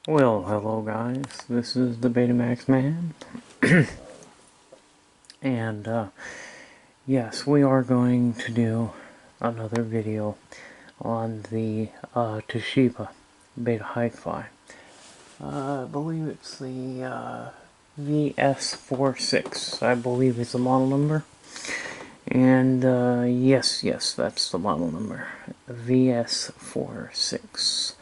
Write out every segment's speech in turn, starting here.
Well, hello guys, this is the Betamax Man, and yes, we are going to do another video on the Toshiba Beta HiFi. I believe it's the VS46, I believe is the model number, and yes, that's the model number, VS46.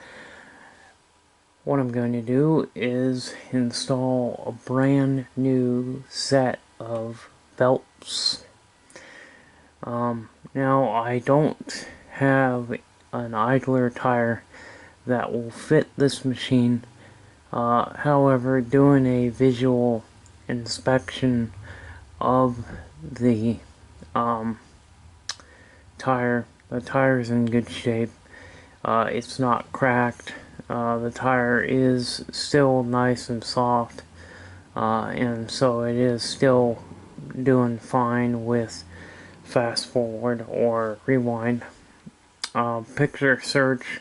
What I'm going to do is install a brand new set of belts. Now I don't have an idler tire that will fit this machine. However, doing a visual inspection of the the tire's in good shape. It's not cracked. The tire is still nice and soft, and so it is still doing fine with fast forward or rewind. Picture search,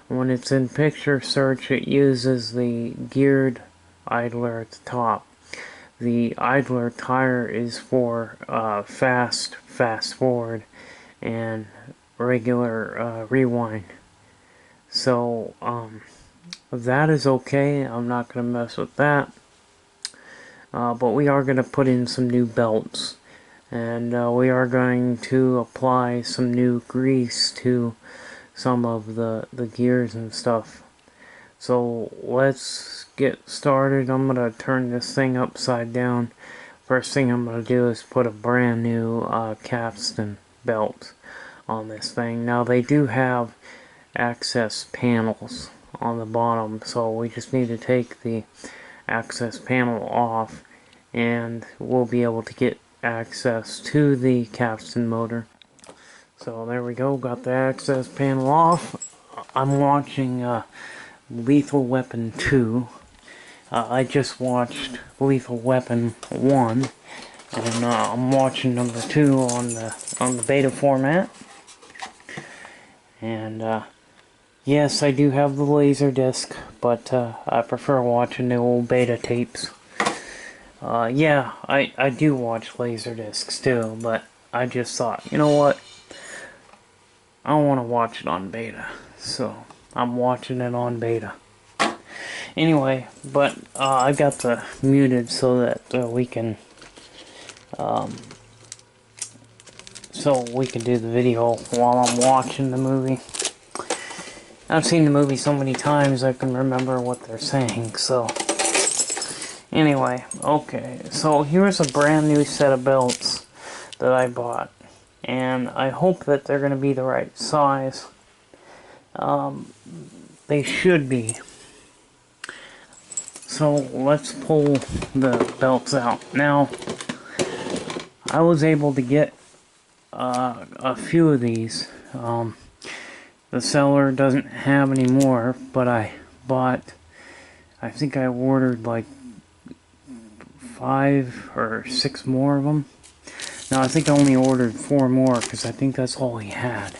when it's in picture search, it uses the geared idler at the top. The idler tire is for fast forward and regular rewind. So that is okay. I'm not going to mess with that. But we are going to put in some new belts. And we are going to apply some new grease to some of the gears and stuff. So let's get started. I'm going to turn this thing upside down. First thing I'm going to do is put a brand new capstan belt on this thing. Now they do have access panels on the bottom, so we just need to take the access panel off and we'll be able to get access to the capstan motor. So there we go, got the access panel off. I'm watching Lethal Weapon 2. I just watched Lethal Weapon 1, and I'm watching number 2 on the beta format. And yes, I do have the laser disc, but I prefer watching the old beta tapes. Yeah, I do watch laser discs too, but I just thought, you know what? I don't want to watch it on beta, so I'm watching it on beta. Anyway, but I got the muted so that we can do the video while I'm watching the movie. I've seen the movie so many times I can remember what they're saying, so anyway, okay, so here's a brand new set of belts that I bought, and I hope that they're going to be the right size. They should be. So let's pull the belts out. Now, I was able to get a few of these. The seller doesn't have any more, but I think I ordered like 5 or 6 more of them. Now I think I only ordered 4 more because I think that's all he had.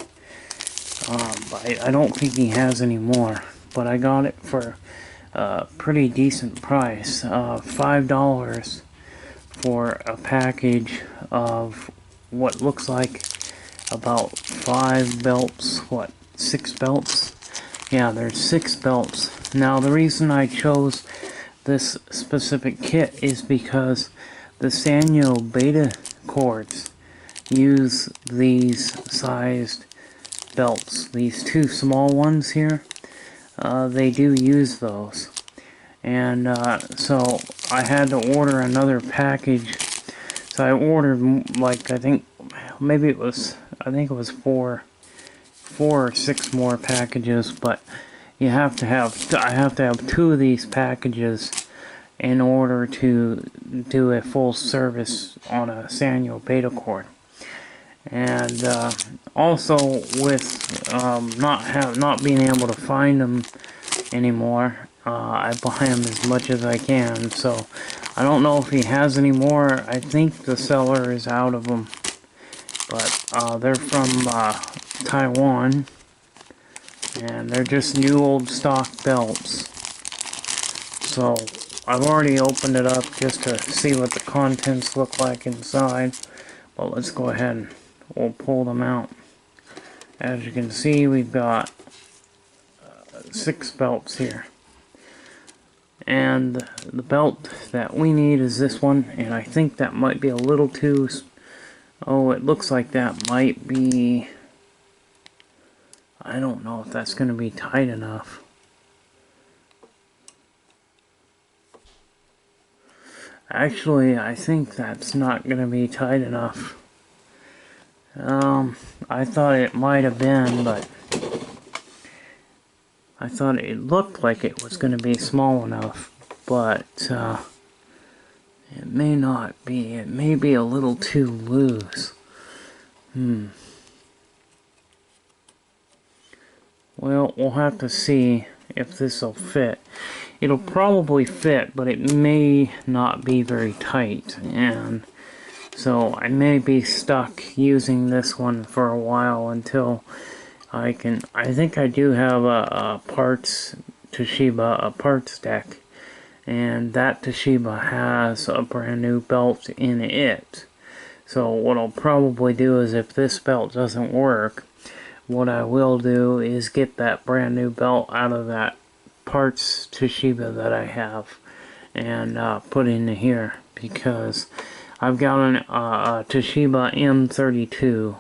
But I don't think he has any more, but I got it for a pretty decent price, $5 for a package of what looks like about 5 belts. What, 6 belts? Yeah, there's 6 belts. Now the reason I chose this specific kit is because the Sanyo Beta cords use these sized belts. These 2 small ones here, they do use those. And so I had to order another package. So I ordered, like, I think it was 4 or 6 more packages, but I have to have 2 of these packages in order to do a full service on a Sanyo Beta cord. And also with not being able to find them anymore, I buy them as much as I can. So I don't know if he has any more. I think the seller is out of them, but they're from Taiwan, and they're just new old stock belts. So I've already opened it up just to see what the contents look like inside. But let's go ahead and we'll pull them out. As you can see, we've got 6 belts here. And the belt that we need is this one, and I think that might be a little too... Oh, it looks like that might be... I don't know if that's going to be tight enough. Actually, I think that's not going to be tight enough. I thought it might have been, but I thought it looked like it was going to be small enough, but it may not be. It may be a little too loose. Well, we'll have to see if this will fit. It'll probably fit, but it may not be very tight, and so I may be stuck using this one for a while until I can... I think I do have a Toshiba, a parts deck, and that Toshiba has a brand new belt in it. So what I'll probably do is, if this belt doesn't work, what I will do is get that brand new belt out of that parts Toshiba that I have and put into here, because I've got a Toshiba M32,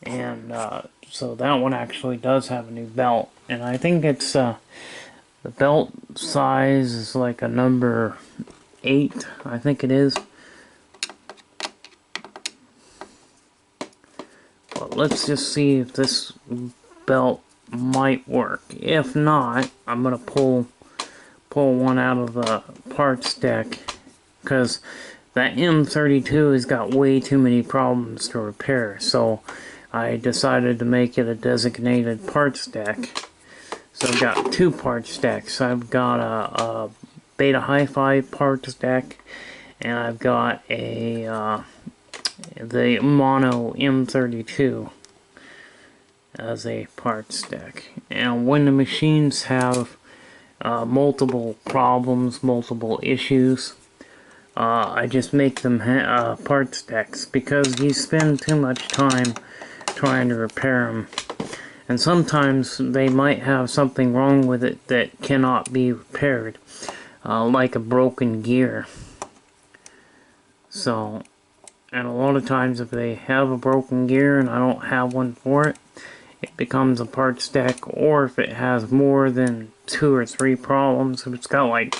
and so that one actually does have a new belt, and I think it's the belt size is like a number 8, I think it is. But let's just see if this belt might work. If not, I'm gonna pull one out of the parts deck, because that M32 has got way too many problems to repair, so I decided to make it a designated parts deck. So I've got 2 parts decks. I've got a Beta HiFi parts deck, and I've got a the mono M32 as a parts deck. And when the machines have multiple problems, multiple issues, I just make them parts decks, because you spend too much time trying to repair them. And sometimes they might have something wrong with it that cannot be repaired, like a broken gear. So, and a lot of times if they have a broken gear and I don't have one for it, it becomes a parts deck. Or if it has more than 2 or 3 problems, if it's got like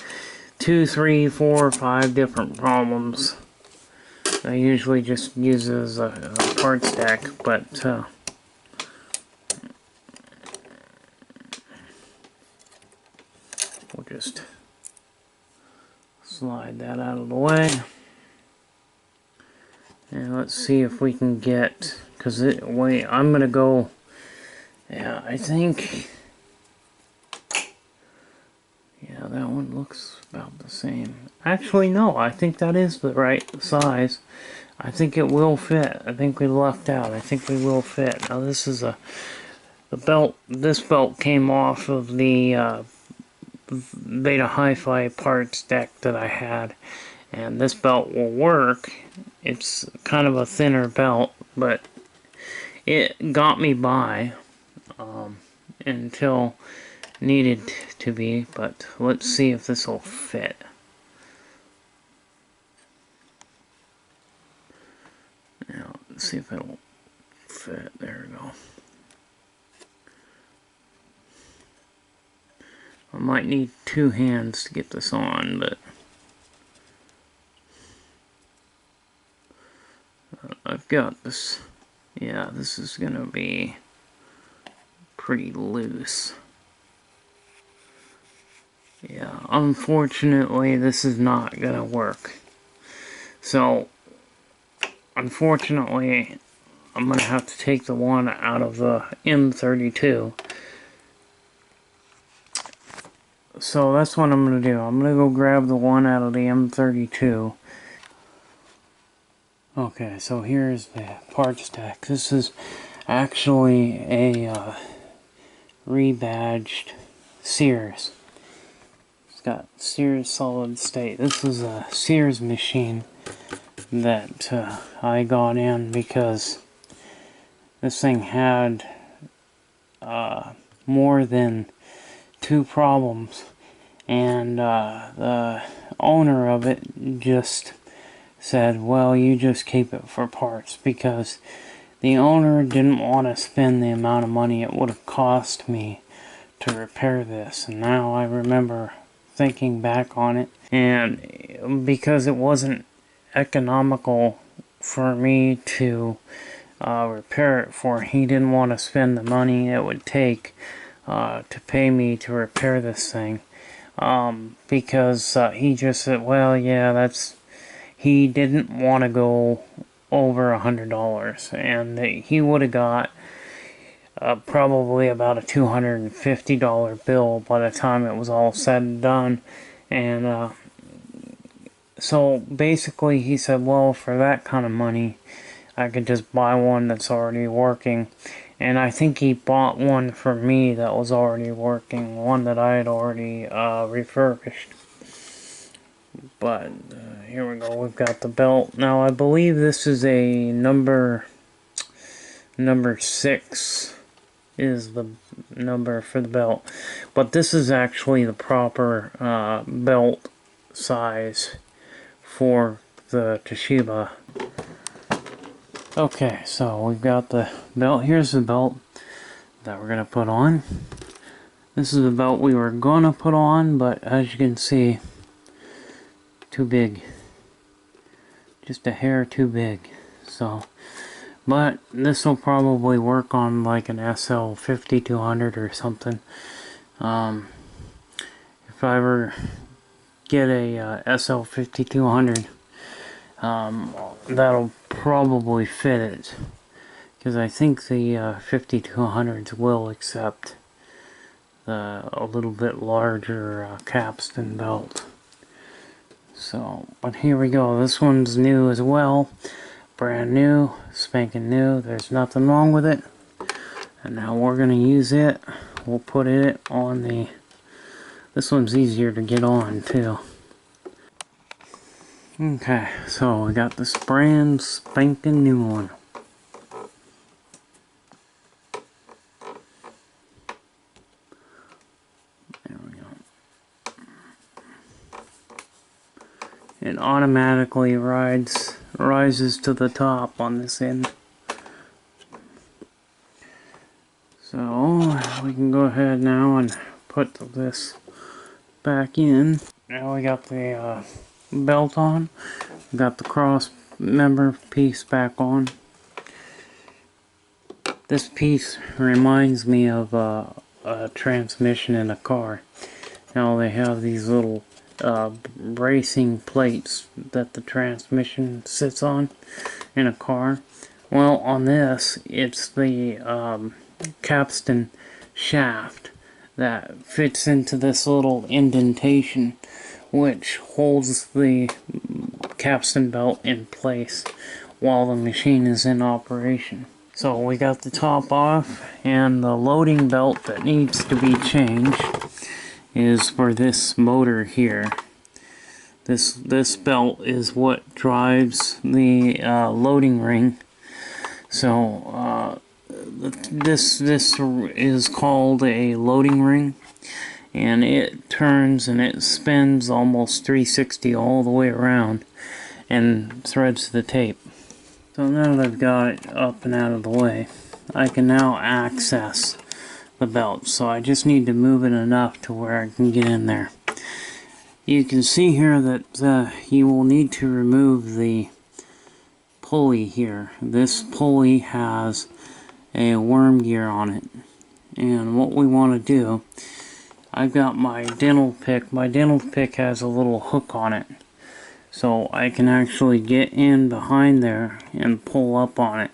2, 3, 4, 5 different problems, I usually just use it as a parts deck. But we'll just slide that out of the way. And let's see if we can get, because wait, I'm gonna go, yeah, I think, yeah, that one looks about the same. Actually, no, I think that is the right size. I think it will fit. I think we lucked out. I think we will fit. Now this is the belt, this belt came off of the Beta HiFi parts deck that I had, and this belt will work. It's kind of a thinner belt, but it got me by until needed to be. But let's see if this will fit. Now, let's see if it will fit. There we go. I might need 2 hands to get this on, but I've got this. Yeah, this is gonna be pretty loose. Yeah, unfortunately, this is not gonna work. So, unfortunately, I'm gonna have to take the one out of the M32. So that's what I'm gonna do. I'm gonna go grab the one out of the M32. Okay, so here's the parts deck. This is actually a rebadged Sears. got Sears solid state. This is a Sears machine that I got in because this thing had more than 2 problems, and the owner of it just said, well, you just keep it for parts, because the owner didn't want to spend the amount of money it would have cost me to repair this. And now I remember thinking back on it, and because it wasn't economical for me to repair it for, he didn't want to spend the money it would take to pay me to repair this thing, because he just said, well, yeah, he didn't want to go over $100, and he would have got probably about a $250 bill by the time it was all said and done. And so basically he said, well, for that kind of money I could just buy one that's already working. And I think he bought one for me that was already working, one that I had already refurbished. But here we go, we've got the belt. Now I believe this is a number 6 is the number for the belt. But this is actually the proper belt size for the Toshiba. Okay, so we've got the belt. Here's the belt that we're going to put on. This is the belt we were going to put on, but as you can see, too big. Just a hair too big. So, but this will probably work on like an SL5200 or something. If I ever get a SL5200, that'll probably fit it, because I think the 5200s will accept a little bit larger capstan belt. So, but here we go. This one's new as well, brand new, spanking new. There's nothing wrong with it. And now we're gonna use it. We'll put it on the. This one's easier to get on too. Okay, so we got this brand spanking new one. There we go. It automatically rises to the top on this end. So we can go ahead now and put this back in. Now we got the belt on. We got the cross member piece back on. This piece reminds me of a transmission in a car. Now they have these little bracing plates that the transmission sits on in a car. Well, on this, it's the capstan shaft that fits into this little indentation, which holds the capstan belt in place while the machine is in operation. So we got the top off, and the loading belt that needs to be changed is for this motor here. This belt is what drives the loading ring. So this is called a loading ring, and it turns and it spins almost 360 all the way around and threads the tape. So now that I've got it up and out of the way, I can now access the belt. So I just need to move it enough to where I can get in there. You can see here that you will need to remove the pulley here. This pulley has a worm gear on it, and what we want to do, I've got my dental pick. My dental pick has a little hook on it, so I can actually get in behind there and pull up on it.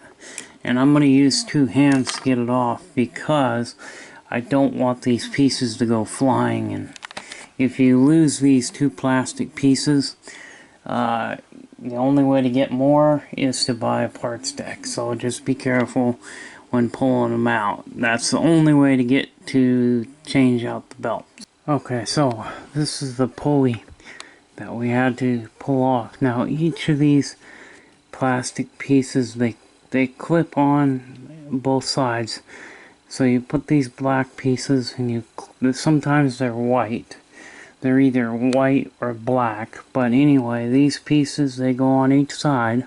And I'm going to use 2 hands to get it off, because I don't want these pieces to go flying. And if you lose these 2 plastic pieces, the only way to get more is to buy a parts deck. So just be careful when pulling them out. That's the only way to get to change out the belt. Okay, so this is the pulley that we had to pull off. Now each of these plastic pieces, they clip on both sides. So you put these black pieces and sometimes they're white. They're either white or black, but anyway, these pieces, they go on each side,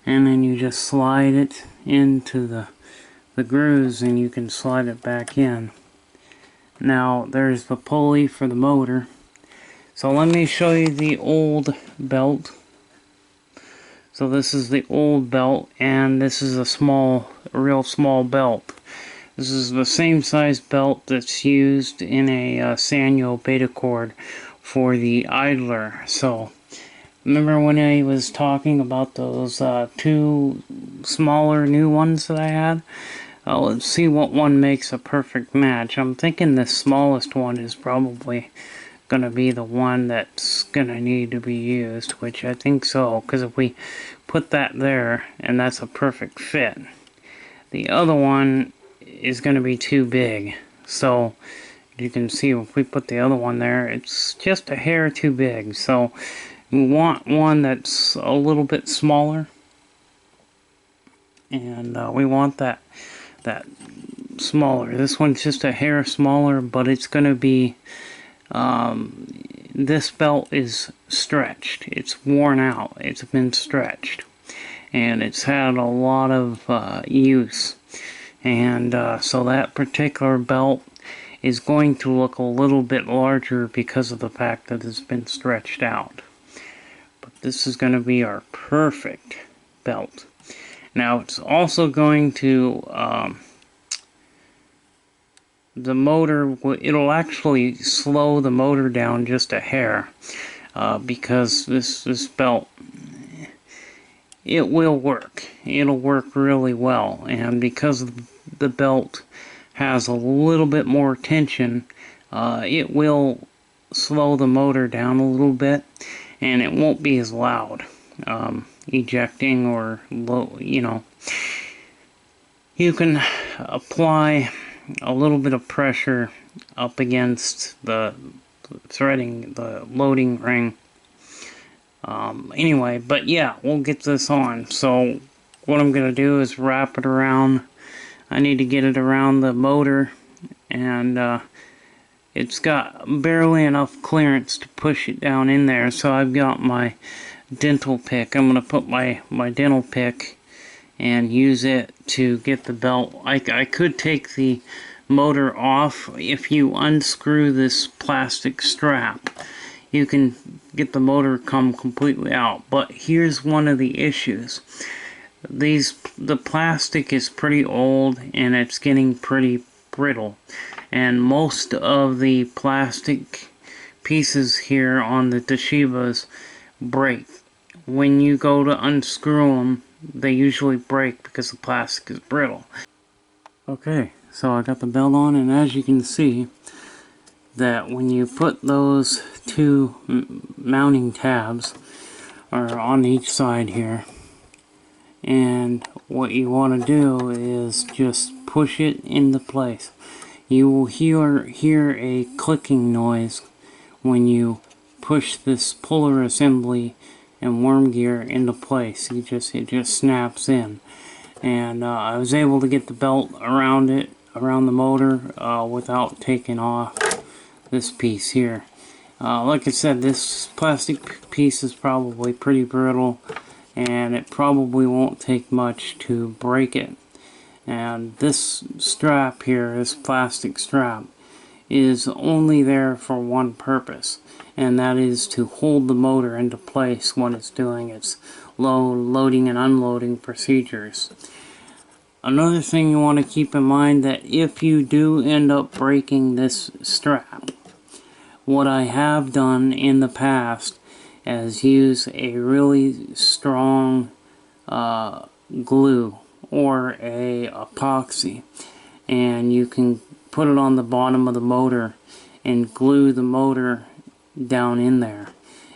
and then you just slide it into the grooves and you can slide it back in. Now there's the pulley for the motor. So let me show you the old belt. So this is the old belt, and this is a real small belt. This is the same size belt that's used in a Sanyo Beta cord for the idler. So remember when I was talking about those two smaller new ones that I had? Let's see what one makes a perfect match. I'm thinking the smallest one is probably going to be the one that's going to need to be used, which I think so, because if we put that there, and that's a perfect fit. The other one is going to be too big, so you can see if we put the other one there, it's just a hair too big. So we want one that's a little bit smaller, and we want that smaller. This one's just a hair smaller, but it's going to be this belt is stretched. It's worn out. It's been stretched, and it's had a lot of use. And so that particular belt is going to look a little bit larger because of the fact that it's been stretched out. But this is going to be our perfect belt. Now it's also going to the motor, it'll actually slow the motor down just a hair, because this belt, it will work. It'll work really well, and because the belt has a little bit more tension, it will slow the motor down a little bit, and it won't be as loud ejecting or low. You can apply a little bit of pressure up against the threading, the loading ring. Anyway, but yeah, we'll get this on. So what I'm going to do is wrap it around. I need to get it around the motor, and it's got barely enough clearance to push it down in there. So I've got my dental pick. I'm going to put my dental pick and use it to get the belt. I could take the motor off. If you unscrew this plastic strap, you can get the motor come completely out. But here's one of the issues. The plastic is pretty old and it's getting pretty brittle, and most of the plastic pieces here on the Toshibas break. When you go to unscrew them, they usually break because the plastic is brittle. Okay, so I got the belt on, and as you can see, that when you put those two mounting tabs are on each side here, and what you want to do is just push it into place. You will hear a clicking noise when you push this puller assembly and worm gear into place. It just snaps in, and I was able to get the belt around the motor without taking off this piece here. Like I said, this plastic piece is probably pretty brittle, and it probably won't take much to break it. And this strap here, this plastic strap, is only there for one purpose, and that is to hold the motor into place when it's doing its loading and unloading procedures. Another thing you want to keep in mind, that if you do end up breaking this strap, what I have done in the past is use a really strong glue or a epoxy, and you can put it on the bottom of the motor and glue the motor down in there.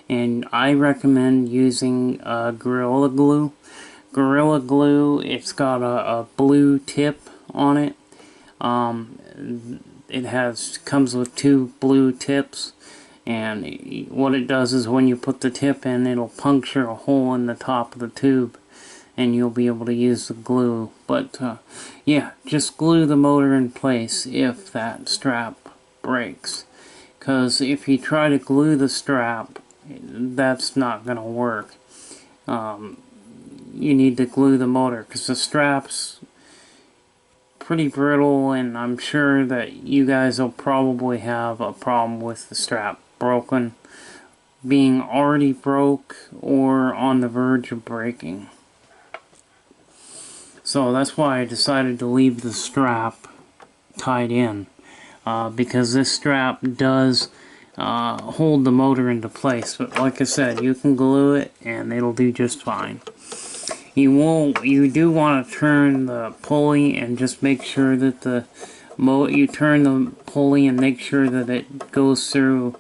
And I recommend using Gorilla Glue. Gorilla Glue, it's got a blue tip on it. comes with two blue tips, and what it does is when you put the tip in, it'll puncture a hole in the top of the tube, and you'll be able to use the glue. But yeah, just glue the motor in place if that strap breaks, because if you try to glue the strap, that's not going to work. You need to glue the motor because the strap's pretty brittle, and I'm sure that you guys will probably have a problem with the strap broken, being already broke or on the verge of breaking. So that's why I decided to leave the strap tied in, because this strap does hold the motor into place. But like I said, you can glue it and it'll do just fine. You do want to turn the pulley and just make sure that you turn the pulley and make sure that it goes through,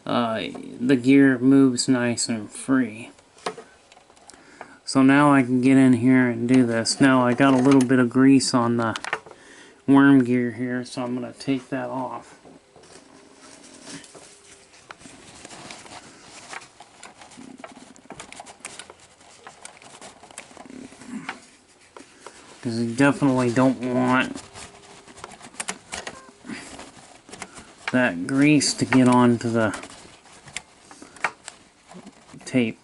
the gear moves nice and free. So now I can get in here and do this. Now I got a little bit of grease on the worm gear here, so I'm going to take that off. Because you definitely don't want that grease to get onto the tape.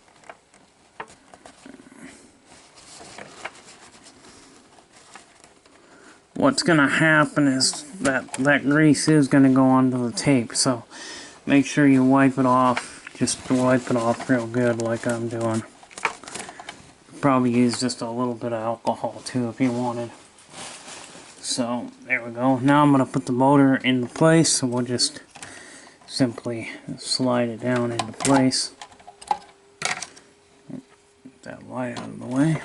What's going to happen is that grease is going to go onto the tape, so make sure you wipe it off. Just wipe it off real good like I'm doing. Probably use just a little bit of alcohol too if you wanted. So there we go. Now I'm going to put the motor into place, so we'll just simply slide it down into place. Get that light out of the way.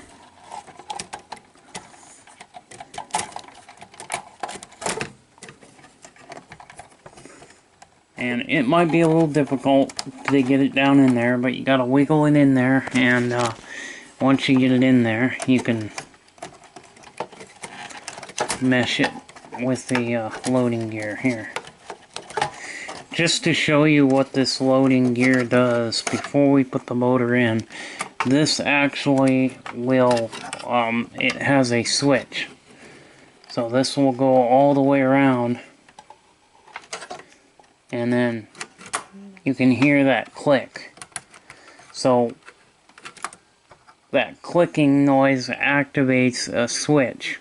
And it might be a little difficult to get it down in there, but you gotta wiggle it in there, and once you get it in there, you can mesh it with the loading gear here. Just to show you what this loading gear does before we put the motor in, this actually will, it has a switch. So this will go all the way around, and then you can hear that click. So that clicking noise activates a switch,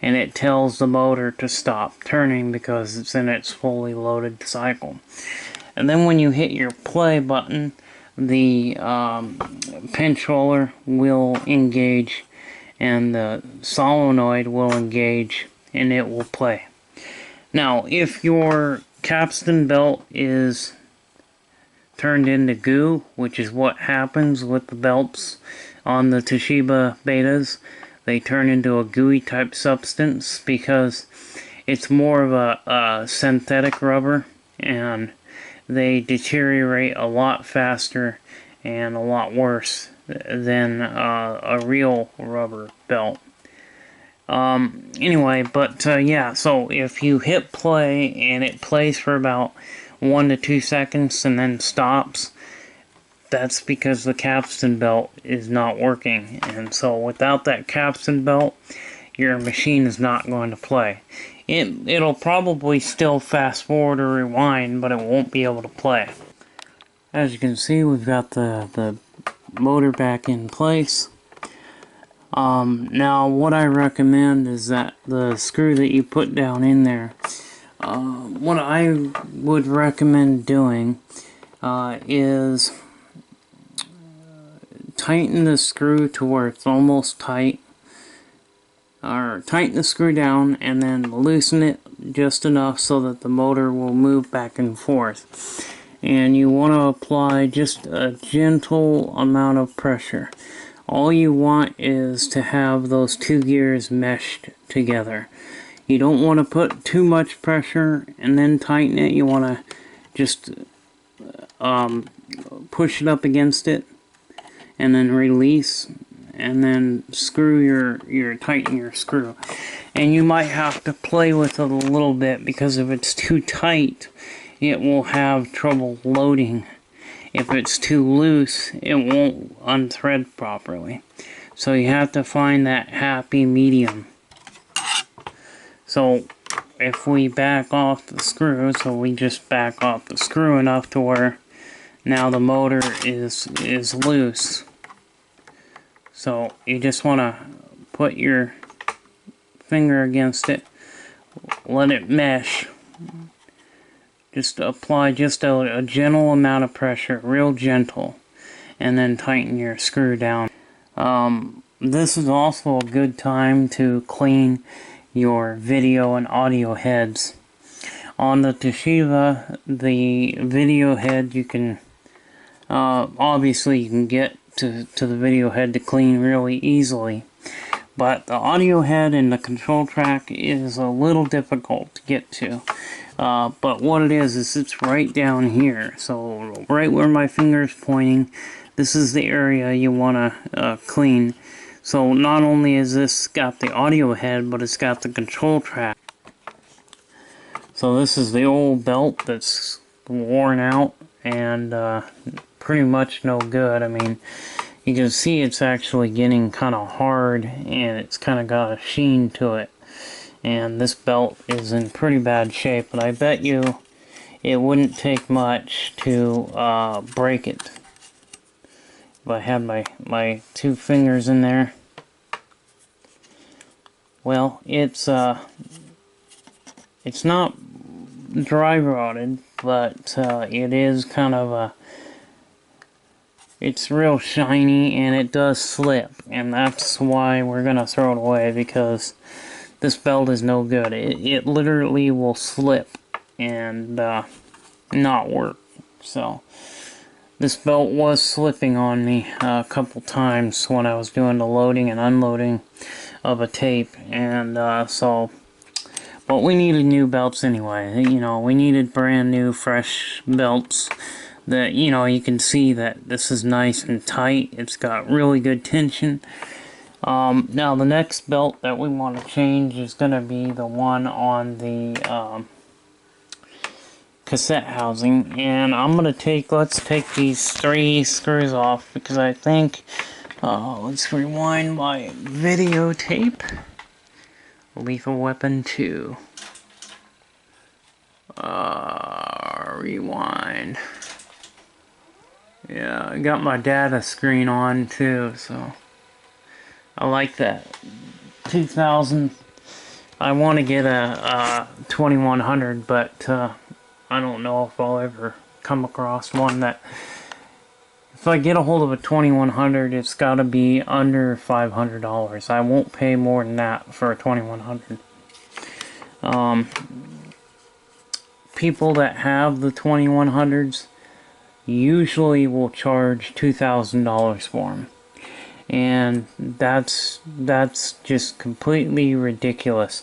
and it tells the motor to stop turning because it's in its fully loaded cycle. And then when you hit your play button, the pinch roller will engage and the solenoid will engage, and it will play. Now if your capstan belt is turned into goo, which is what happens with the belts on the Toshiba Betas, they turn into a gooey type substance because it's more of a synthetic rubber, and they deteriorate a lot faster and a lot worse than a real rubber belt. Anyway, but yeah, so if you hit play and it plays for about 1 to 2 seconds and then stops, that's because the capstan belt is not working. And so without that capstan belt, your machine is not going to play. It'll probably still fast forward or rewind, but it won't be able to play. As you can see, we've got the motor back in place. Now what I recommend is that the screw that you put down in there, what I would recommend doing is tighten the screw to where it's almost tight, or tighten the screw down and then loosen it just enough so that the motor will move back and forth. And you want to apply just a gentle amount of pressure. All you want is to have those two gears meshed together. You don't want to put too much pressure and then tighten it. You want to just push it up against it and then release, and then tighten your screw. And you might have to play with it a little bit, because if it's too tight, it will have trouble loading. If it's too loose, it won't unthread properly. So you have to find that happy medium. So if we back off the screw, so we just back off the screw enough to where now the motor is loose. So you just want to put your finger against it, let it mesh. Just apply just a gentle amount of pressure, real gentle, and then tighten your screw down. This is also a good time to clean your video and audio heads. On the Toshiba, the video head, you can obviously you can get to the video head to clean really easily, but the audio head and the control track is a little difficult to get to. But what it is it's right down here. So right where my finger is pointing, this is the area you want to clean. So not only is this got the audio head, but it's got the control track. So this is the old belt that's worn out and pretty much no good. I mean, you can see it's actually getting kind of hard, and it's kind of got a sheen to it. And this belt is in pretty bad shape, but I bet you it wouldn't take much to break it. If I had my two fingers in there. Well, it's not dry rotted, but it is kind of it's real shiny, and it does slip, and that's why we're gonna throw it away, because this belt is no good. It literally will slip and not work. So this belt was slipping on me a couple times when I was doing the loading and unloading of a tape, and but we needed new belts anyway. You know, we needed brand new fresh belts that, you know, you can see that this is nice and tight. It's got really good tension. Now the next belt that we want to change is going to be the one on the cassette housing, and I'm going to let's take these 3 screws off, because I think, let's rewind my videotape. Lethal Weapon 2. Rewind. Yeah, I got my data screen on too, so I like that. 2000. I want to get a 2100, but I don't know if I'll ever come across one that. If I get a hold of a 2100, it's got to be under $500. I won't pay more than that for a 2100. People that have the 2100s usually will charge $2,000 for them. And that's just completely ridiculous.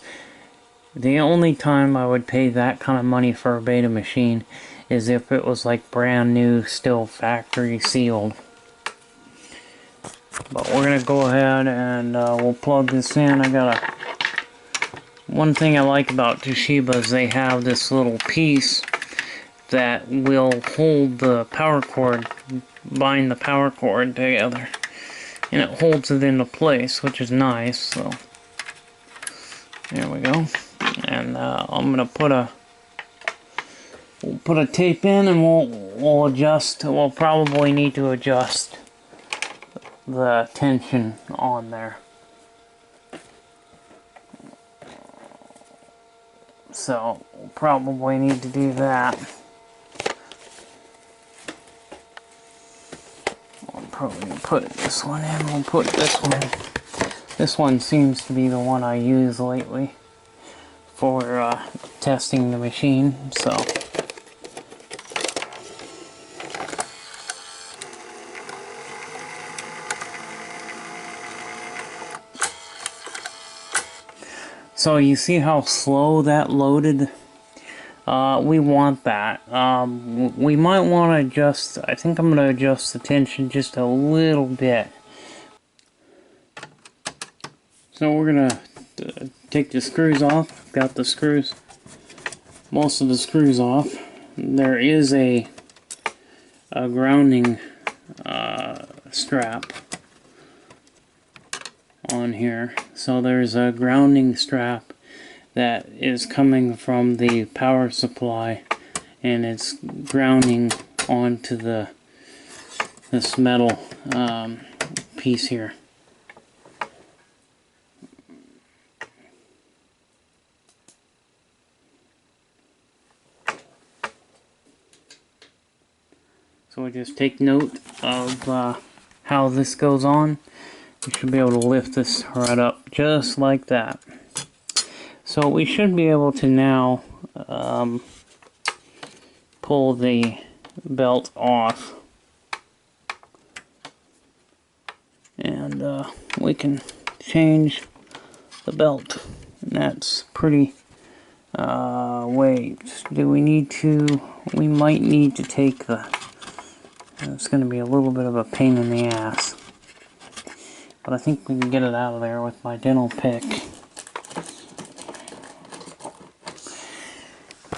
The only time I would pay that kind of money for a Beta machine is if it was like brand new, still factory sealed. But we're gonna go ahead and we'll plug this in. One thing I like about Toshiba is they have this little piece that will hold the power cord, bind the power cord together, and it holds it into place, which is nice. So there we go. And I'm gonna we'll put a tape in, and we'll adjust. We'll probably need to adjust the tension on there. So we'll probably need to do that. I'll probably put this one in. We'll put this one. This one seems to be the one I use lately for testing the machine. So you see how slow that loaded? We want that. We might want to adjust. I think I'm going to adjust the tension just a little bit. So we're gonna take the screws off. Got the screws, most of the screws off. There is a grounding strap on here. So there's a grounding strap that is coming from the power supply, and it's grounding onto this metal piece here. So we just take note of how this goes on. We should be able to lift this right up just like that. So we should be able to now pull the belt off, and we can change the belt, and that's pretty wait, do we need to, we might need to take the, it's going to be a little bit of a pain in the ass, but I think we can get it out of there with my dental pick.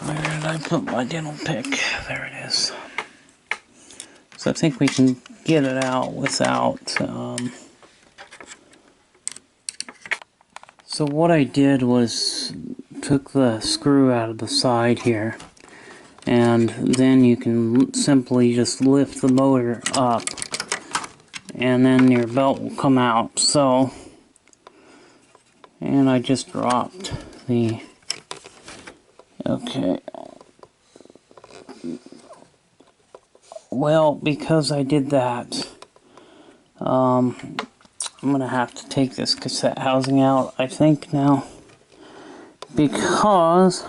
Where did I put my dental pick? There it is. So I think we can get it out without so what I did was took the screw out of the side here, and then you can simply just lift the motor up, and then your belt will come out. So, and I just dropped the, okay, well, because I did that, I'm gonna have to take this cassette housing out, I think, now, because,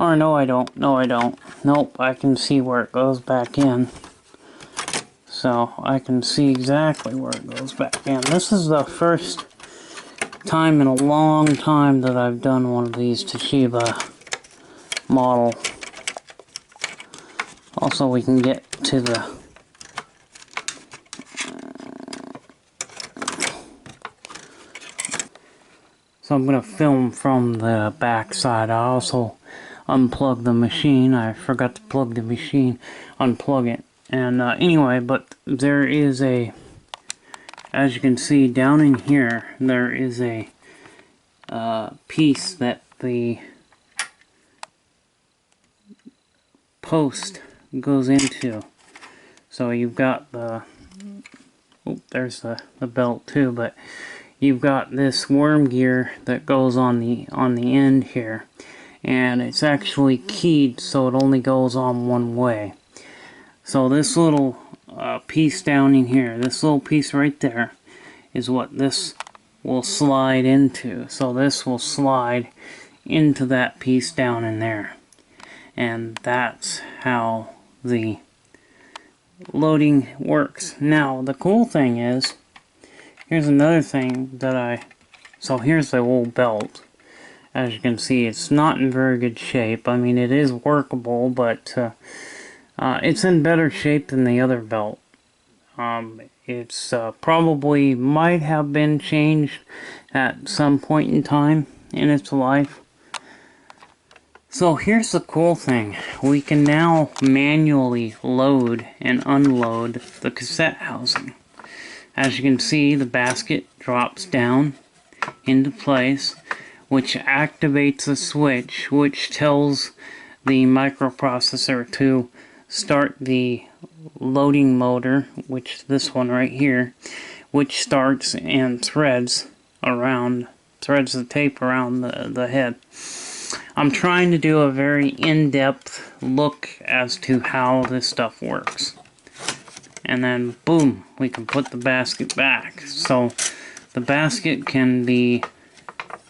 or no I don't, nope, I can see where it goes back in, so I can see exactly where it goes back in. This is the first time in a long time that I've done one of these Toshiba model. Also, we can get to the so I'm going to film from the back side. I also unplugged the machine. I forgot to plug the machine, unplug it. And anyway, but there is a, as you can see down in here, there is a piece that the post goes into. So you've got the, oh, there's the belt too, but you've got this worm gear that goes on the end here, and it's actually keyed so it only goes on one way. So this little piece down in here, this little piece right there, is what this will slide into. So this will slide into that piece down in there, and that's how the loading works. Now the cool thing is, here's another thing that so here's the old belt. As you can see, it's not in very good shape. I mean, it is workable, but it's in better shape than the other belt. It's probably might have been changed at some point in time in its life. So here's the cool thing. We can now manually load and unload the cassette housing. As you can see, the basket drops down into place, which activates a switch which tells the microprocessor to start the loading motor, which this one right here, which starts and threads the tape around the head. I'm trying to do a very in-depth look as to how this stuff works. And then, boom, we can put the basket back. So, the basket can be,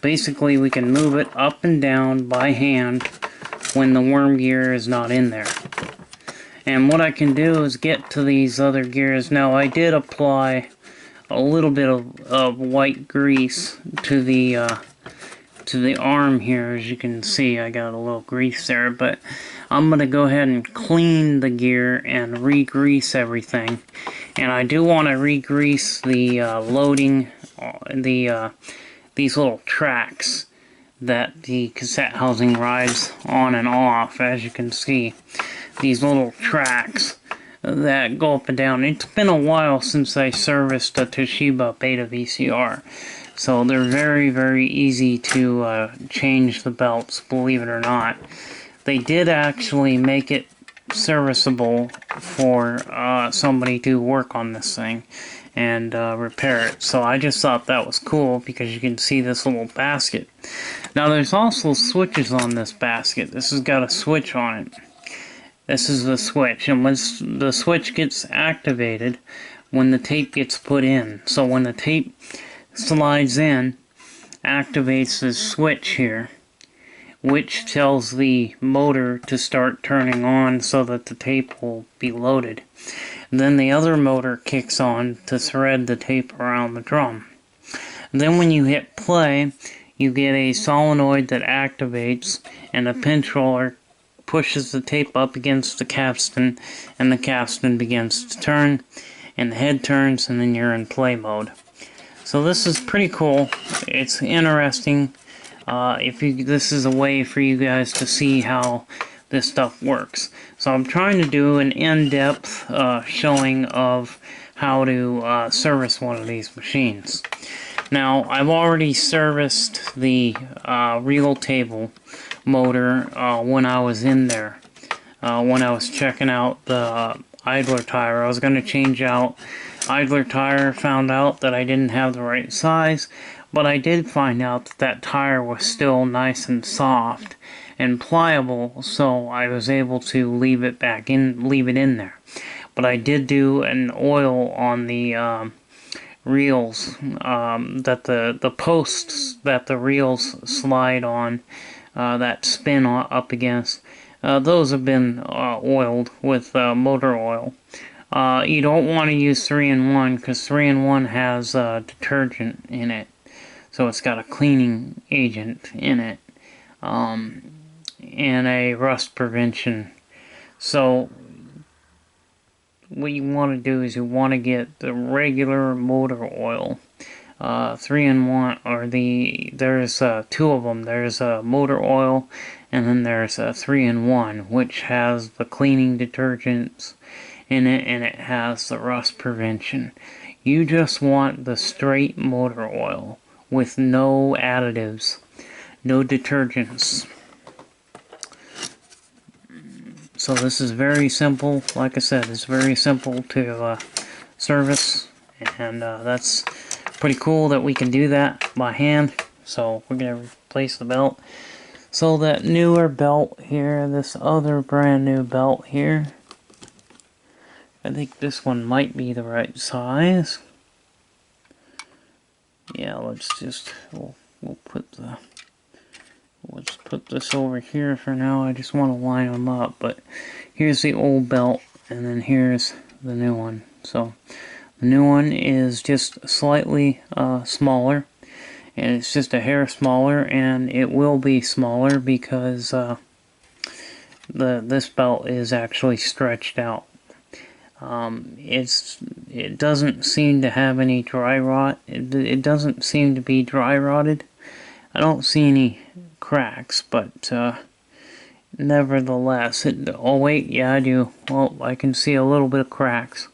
basically we can move it up and down by hand when the worm gear is not in there. And what I can do is get to these other gears. Now, I did apply a little bit of white grease to the arm here. As you can see, I got a little grease there, but I'm going to go ahead and clean the gear and re-grease everything. And I do want to re-grease the loading, the these little tracks that the cassette housing rides on and off. As you can see, these little tracks that go up and down. It's been a while since I serviced a Toshiba Beta VCR, so they're very, very easy to change the belts, believe it or not. They did actually make it serviceable for somebody to work on this thing and repair it. So I just thought that was cool because you can see this little basket. Now there's also switches on this basket. This has got a switch on it. This is the switch, and once the switch gets activated, when the tape gets put in. So when the tape slides in, activates this switch here, which tells the motor to start turning on so that the tape will be loaded. And then the other motor kicks on to thread the tape around the drum. And then when you hit play, you get a solenoid that activates, and a pinch roller pushes the tape up against the capstan, and the capstan begins to turn, and the head turns, and then you're in play mode. So this is pretty cool. It's interesting. This is a way for you guys to see how this stuff works. So I'm trying to do an in-depth showing of how to service one of these machines. Now, I've already serviced the reel table motor when I was in there. When I was checking out the idler tire. I was going to change out idler tire, found out that I didn't have the right size, but I did find out that that tire was still nice and soft and pliable, so I was able to leave it in there. But I did do an oil on the reels, that the posts that the reels slide on, that spin up against, those have been oiled with motor oil. You don't want to use 3-in-1 because 3-in-1 has detergent in it, so it's got a cleaning agent in it, and a rust prevention. So what you want to do is you want to get the regular motor oil. 3-in-1, or there's two of them. There's motor oil, and then there's 3-in-1, which has the cleaning detergents in it, and it has the rust prevention. You just want the straight motor oil with no additives, no detergents. So this is very simple. Like I said, it's very simple to service, and that's pretty cool that we can do that by hand. So we're going to replace the belt. So that newer belt here, this other brand new belt here, I think this one might be the right size. Yeah, let's put this over here for now. I just want to line them up, but here's the old belt, and then here's the new one. So the new one is just slightly smaller, and it's just a hair smaller, and it will be smaller because this belt is actually stretched out. It doesn't seem to have any dry rot. It doesn't seem to be dry rotted. I don't see any cracks, but nevertheless, oh wait, yeah I do. Well, I can see a little bit of cracks.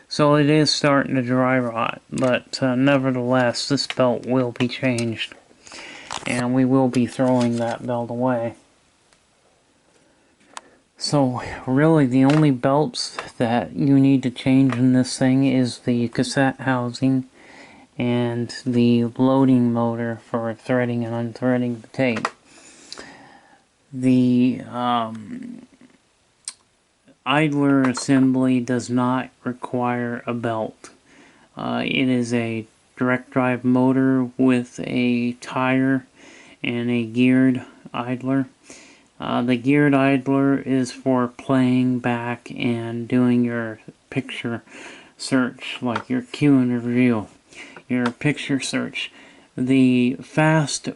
So it is starting to dry rot, but nevertheless, this belt will be changed, and we will be throwing that belt away. So really the only belts that you need to change in this thing is the cassette housing and the loading motor for threading and unthreading the tape. The idler assembly does not require a belt. It is a direct drive motor with a tire and a geared idler. The geared idler is for playing back and doing your picture search, like your cue and review, your picture search. The fast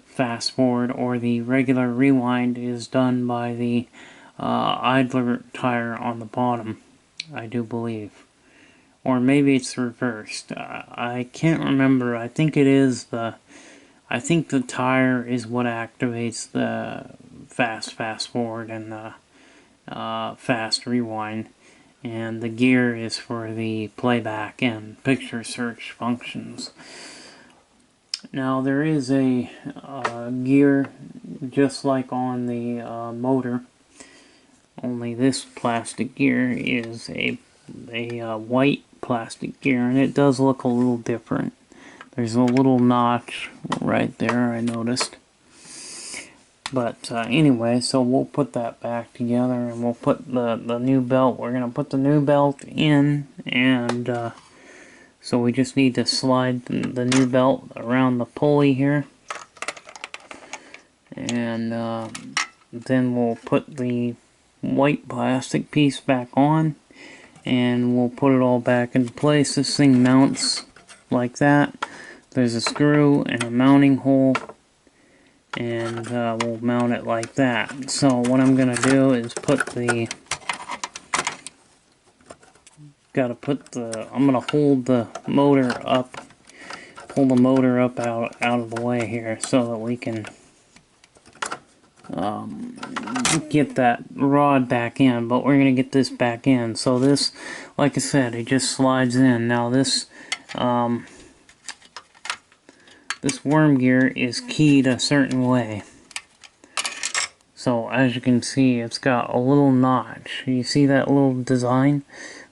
forward or the regular rewind is done by the idler tire on the bottom, I do believe. Or maybe it's reversed. I can't remember. I think it is the I think the tire is what activates the fast forward and the fast rewind, and the gear is for the playback and picture search functions. Now there is a gear just like on the motor, only this plastic gear is a white plastic gear, and it does look a little different. There's a little notch right there, I noticed. But anyway, so we'll put that back together, and we'll put the new belt. We're going to put the new belt in, and so we just need to slide the new belt around the pulley here. And then we'll put the white plastic piece back on, and we'll put it all back into place. This thing mounts like that. There's a screw and a mounting hole, and we'll mount it like that. So what I'm going to do is I'm going to hold the motor up, pull the motor up out of the way here so that we can get that rod back in, but we're going to get this back in. So this, like I said, it just slides in. Now this this worm gear is keyed a certain way. So as you can see, it's got a little notch. You see that little design?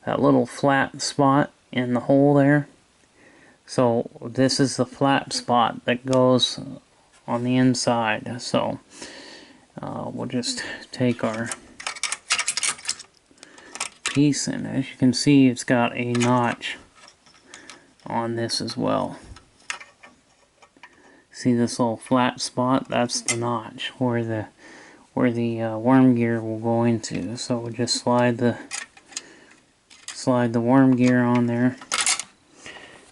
That little flat spot in the hole there? So this is the flat spot that goes on the inside. So we'll just take our piece, and as you can see, it's got a notch on this as well. See this little flat spot? That's the notch where the worm gear will go into. So we'll just slide the worm gear on there.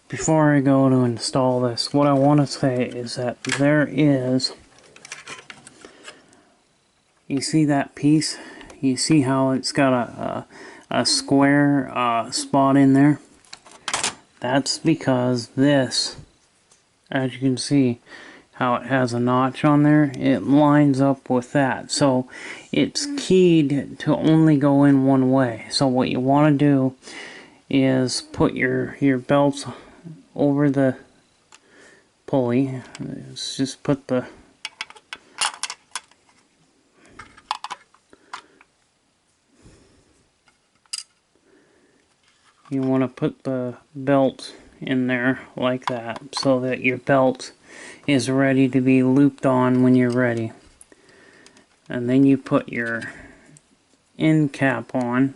Before I go to install this, what I want to say is that there is, you see that piece? You see how it's got a square spot in there? That's because this, as you can see how it has a notch on there, it lines up with that. So it's keyed to only go in one way. So what you want to do is put your belts over the pulley. Let's just put the you want to put the belt in there like that, so that your belt is ready to be looped on when you're ready. And then you put your end cap on,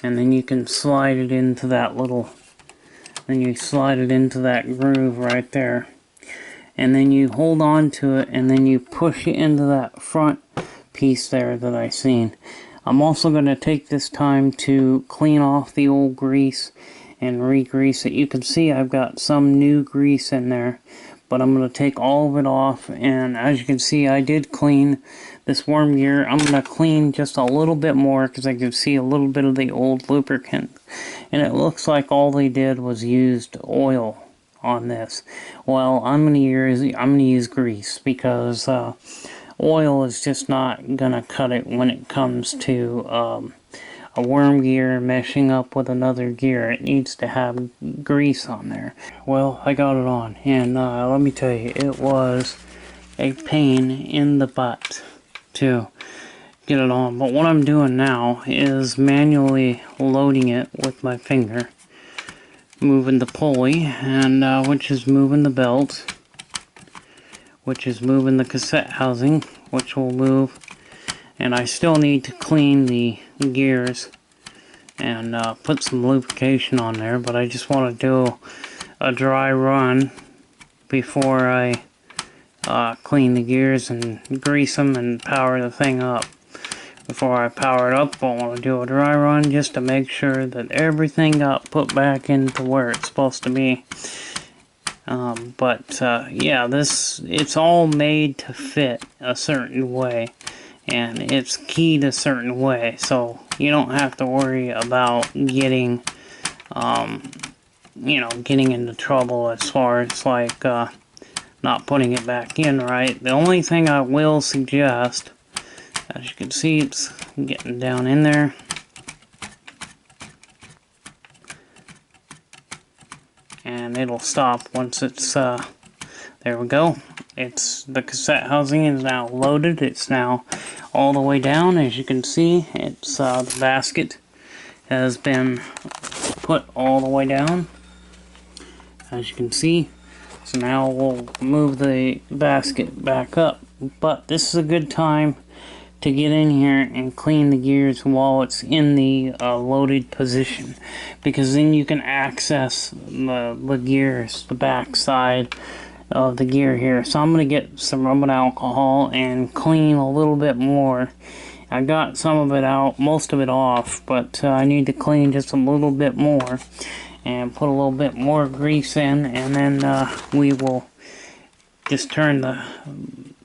and then you can slide it into that little, then you slide it into that groove right there, and then you hold on to it, and then you push it into that front piece there that I seen. I'm also going to take this time to clean off the old grease and re-grease it. You can see I've got some new grease in there, but I'm going to take all of it off. And as you can see, I did clean this worm gear. I'm going to clean just a little bit more because I can see a little bit of the old lubricant, and it looks like all they did was used oil on this. Well, I'm going to use grease, because oil is just not gonna cut it when it comes to a worm gear meshing up with another gear. It needs to have grease on there. Well, I got it on, and let me tell you, it was a pain in the butt to get it on. But what I'm doing now is manually loading it with my finger, moving the pulley, and which is moving the belt, which is moving the cassette housing, which will move. And I still need to clean the gears and put some lubrication on there, but I just want to do a dry run before I clean the gears and grease them and power the thing up. Before I power it up, I want to do a dry run just to make sure that everything got put back into where it's supposed to be. Yeah, it's all made to fit a certain way, and it's keyed a certain way, so you don't have to worry about getting, getting into trouble as far as like not putting it back in right. The only thing I will suggest, as you can see, it's getting down in there. And it'll stop once it's, there we go. The cassette housing is now loaded. It's now all the way down. As you can see, it's, the basket has been put all the way down. As you can see. So now we'll move the basket back up. But this is a good time to get in here and clean the gears while it's in the loaded position, because then you can access the gears, the back side of the gear here. So I'm going to get some rubbing alcohol and clean a little bit more. I got some of it out, most of it off, but I need to clean just a little bit more and put a little bit more grease in, and then we will just turn the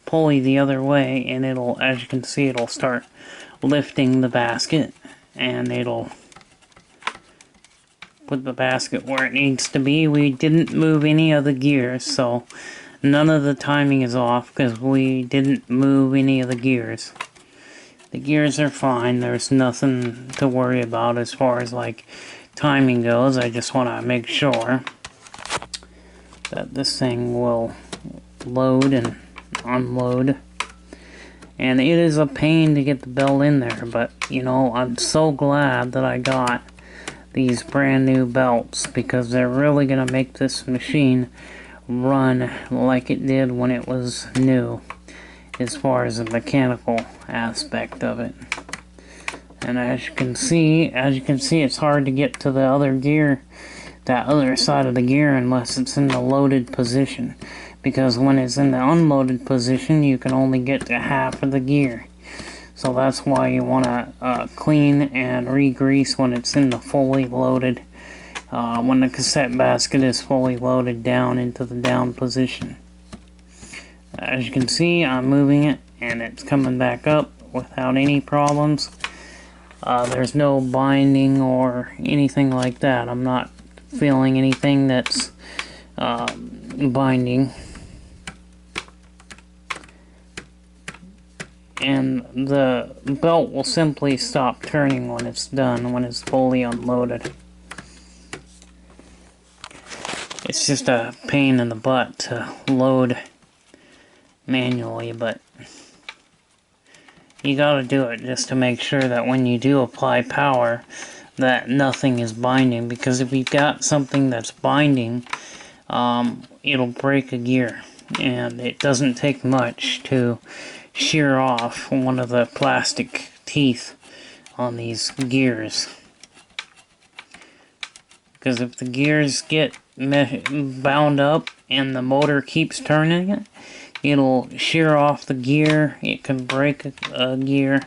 pulley the other way, and it'll, as you can see, it'll start lifting the basket, and it'll put the basket where it needs to be. We didn't move any of the gears, so none of the timing is off because we didn't move any of the gears. The gears are fine. There's nothing to worry about as far as like timing goes. I just want to make sure that this thing will load and unload. And it is a pain to get the belt in there, but you know, I'm so glad that I got these brand new belts, because they're really gonna make this machine run like it did when it was new, as far as the mechanical aspect of it. And as you can see, it's hard to get to the other gear, that other side of the gear, unless it's in the loaded position. Because when it's in the unloaded position, you can only get to half of the gear. So that's why you want to clean and re-grease when it's in the fully loaded, when the cassette basket is fully loaded down into the down position. As you can see, I'm moving it and it's coming back up without any problems. There's no binding or anything like that. I'm not feeling anything that's binding. And the belt will simply stop turning when it's done, when it's fully unloaded. It's just a pain in the butt to load manually, but you gotta do it just to make sure that when you do apply power, that nothing is binding. Because if you've got something that's binding, it'll break a gear, and it doesn't take much to shear off one of the plastic teeth on these gears. Because if the gears get bound up and the motor keeps turning it, it'll shear off the gear. It can break a gear,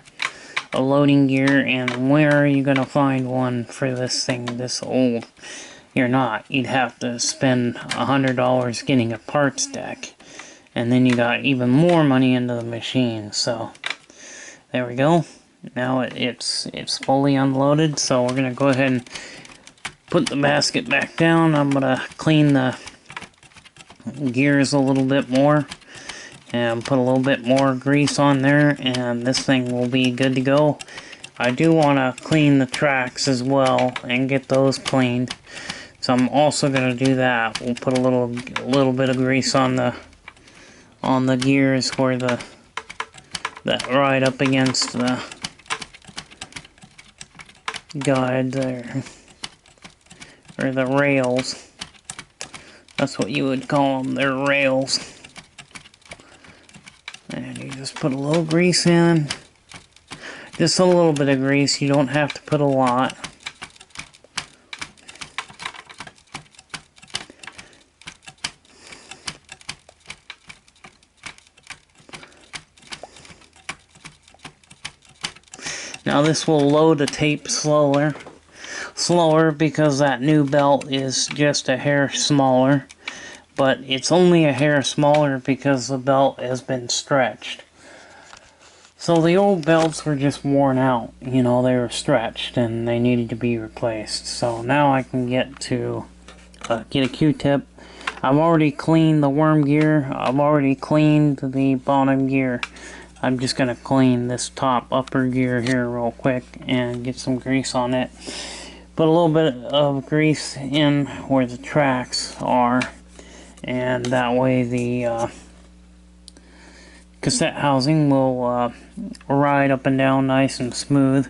a loading gear, and where are you going to find one for this thing this old? You're not. You'd have to spend $100 getting a parts deck. And then you got even more money into the machine. So there we go. Now it's fully unloaded. So we're gonna go ahead and put the basket back down. I'm gonna clean the gears a little bit more and put a little bit more grease on there, and this thing will be good to go. I do want to clean the tracks as well and get those cleaned. So I'm also gonna do that. We'll put a little bit of grease on the gears where that ride up against the guide there, or the rails. That's what you would call them. They're rails. And you just put a little grease in, just a little bit of grease. You don't have to put a lot. Now this will load the tape slower because that new belt is just a hair smaller, but it's only a hair smaller because the belt has been stretched. So the old belts were just worn out, you know, they were stretched and they needed to be replaced. So now I can get a Q-tip. I've already cleaned the worm gear. I've already cleaned the bottom gear. I'm just going to clean this top upper gear here real quick and get some grease on it. Put a little bit of grease in where the tracks are, and that way the cassette housing will ride up and down nice and smooth.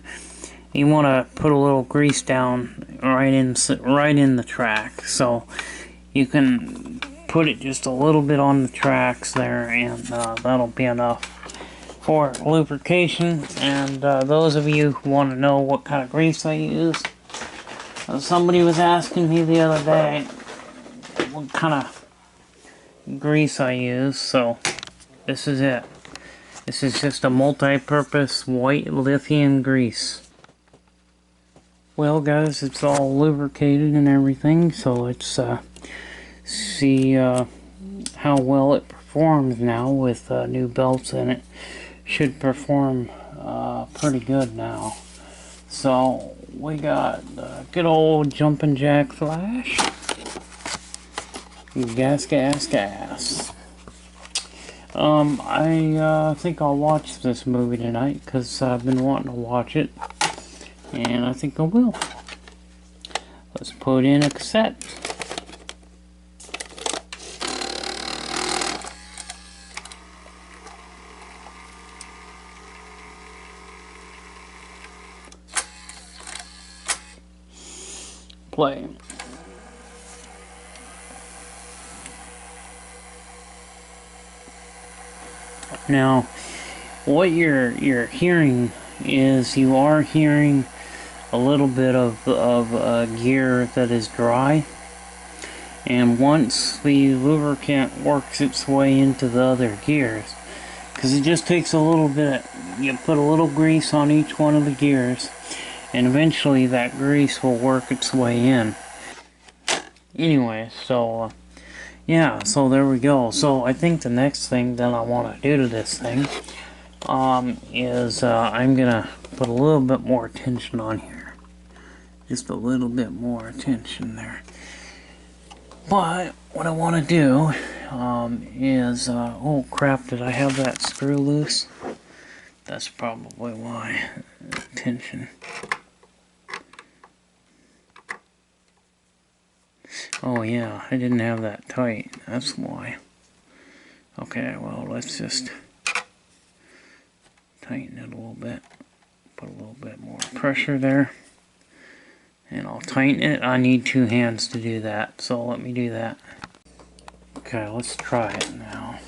You want to put a little grease down right in the track, so you can put it just a little bit on the tracks there, and that'll be enough for lubrication. And those of you who want to know what kind of grease I use, somebody was asking me the other day what kind of grease I use, so this is it. This is just a multi-purpose white lithium grease. Well guys, it's all lubricated and everything, so let's see how well it performs now with new belts in it. Should perform pretty good now. So we got good old jumping jack flash. Gas, gas, gas. I think I'll watch this movie tonight because I've been wanting to watch it, and I think I will. Let's put in a cassette. Play. Now, what you're hearing is you are hearing a little bit of gear that is dry, and once the lubricant works its way into the other gears, because it just takes a little bit, you put a little grease on each one of the gears, and eventually that grease will work its way in. Anyway, so yeah, so there we go. So I think the next thing that I want to do to this thing is I'm gonna put a little bit more tension on here. Just a little bit more tension there. But what I want to do is oh crap, did I have that screw loose? That's probably why. Tension. Oh yeah, I didn't have that tight. That's why. Okay, well, let's just tighten it a little bit. Put a little bit more pressure there. And I'll tighten it. I need two hands to do that, so let me do that. Okay, let's try it now.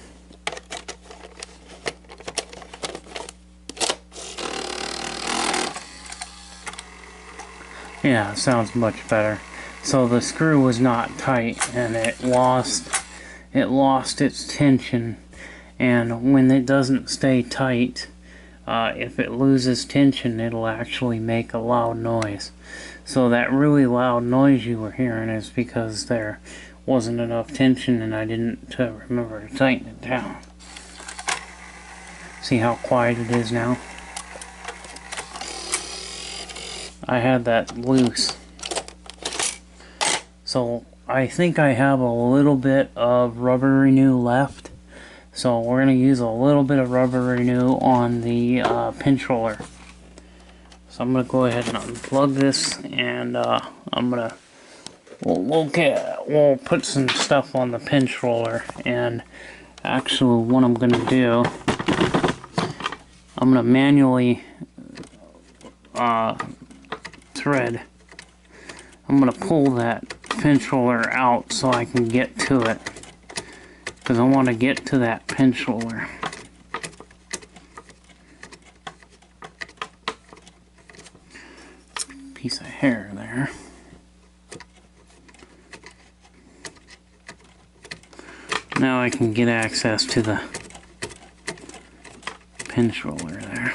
Yeah, sounds much better. So the screw was not tight, and it lost its tension. And when it doesn't stay tight, if it loses tension, it'll actually make a loud noise. So that really loud noise you were hearing is because there wasn't enough tension, and I didn't remember to tighten it down. See how quiet it is now? I had that loose. So I think I have a little bit of rubber renew left. So we're going to use a little bit of rubber renew on the pinch roller. So I'm going to go ahead and unplug this, and I'm going to we'll put some stuff on the pinch roller. And actually what I'm going to do, I'm going to manually thread. I'm going to pull that pinch roller out so I can get to it, because I want to get to that pinch roller. Piece of hair there. Now I can get access to the pinch roller there.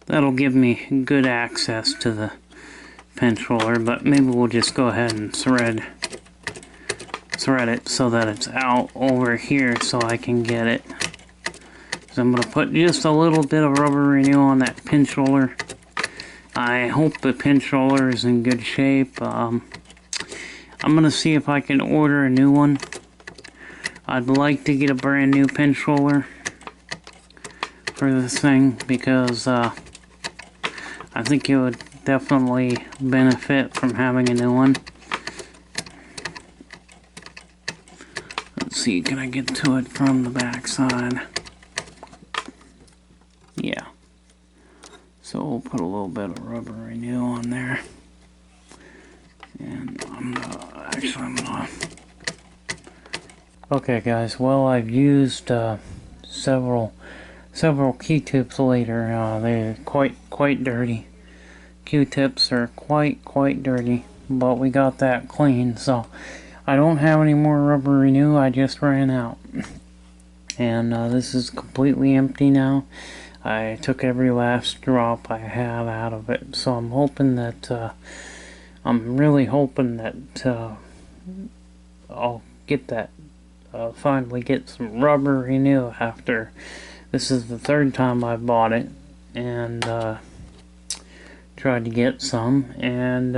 That'll give me good access to the pinch roller, but maybe we'll just go ahead and thread it so that it's out over here so I can get it. So So I'm going to put just a little bit of rubber renew on that pinch roller. I hope the pinch roller is in good shape. I'm going to see if I can order a new one. I'd like to get a brand new pinch roller for this thing because I think it would definitely benefit from having a new one. Let's see, can I get to it from the back side? Yeah. So we'll put a little bit of rubber renew on there. And I'm gonna... Okay guys, well I've used several Q-tips later. They're quite dirty. Q-tips are quite dirty, but we got that clean, so I don't have any more rubber renew. I just ran out. And this is completely empty now. I took every last drop I have out of it, so I'm hoping that I'm really hoping that I'll get that finally get some rubber renew after this is the third time I bought it and tried to get some, and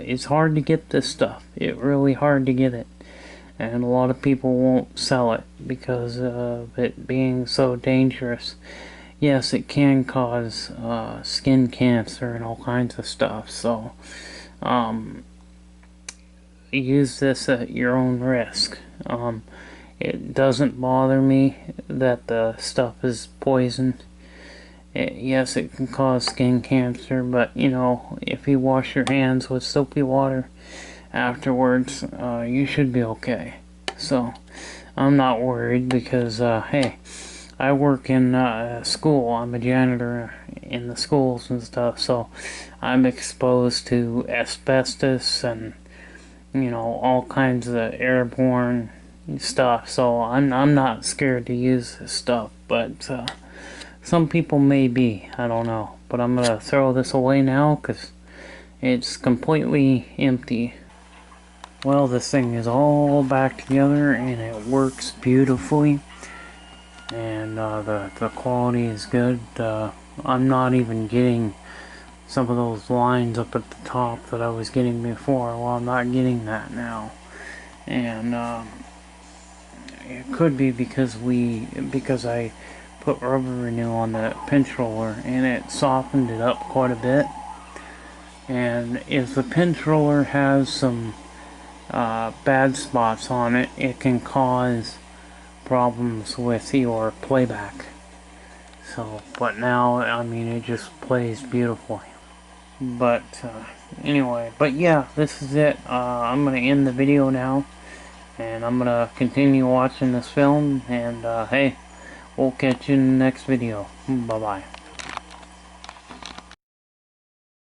it's hard to get this stuff. It's really hard to get it, and a lot of people won't sell it because of it being so dangerous. Yes, it can cause skin cancer and all kinds of stuff, so use this at your own risk. It doesn't bother me that the stuff is poisoned. Yes, it can cause skin cancer, but you know, if you wash your hands with soapy water afterwards, you should be okay. So I'm not worried because hey, I work in school. I'm a janitor in the schools and stuff, so I'm exposed to asbestos and, you know, all kinds of airborne stuff. So I'm not scared to use this stuff, but some people may be. I don't know. But I'm gonna throw this away now because it's completely empty. Well, this thing is all back together and it works beautifully. And the quality is good. I'm not even getting some of those lines up at the top that I was getting before. Well, I'm not getting that now, and it could be because I put rubber renew on the pinch roller and it softened it up quite a bit. And if the pinch roller has some bad spots on it, it can cause problems with your playback. So, but now, I mean, it just plays beautifully. But anyway, but yeah, this is it. I'm gonna end the video now, and I'm gonna continue watching this film, and hey, we'll catch you in the next video. Bye bye.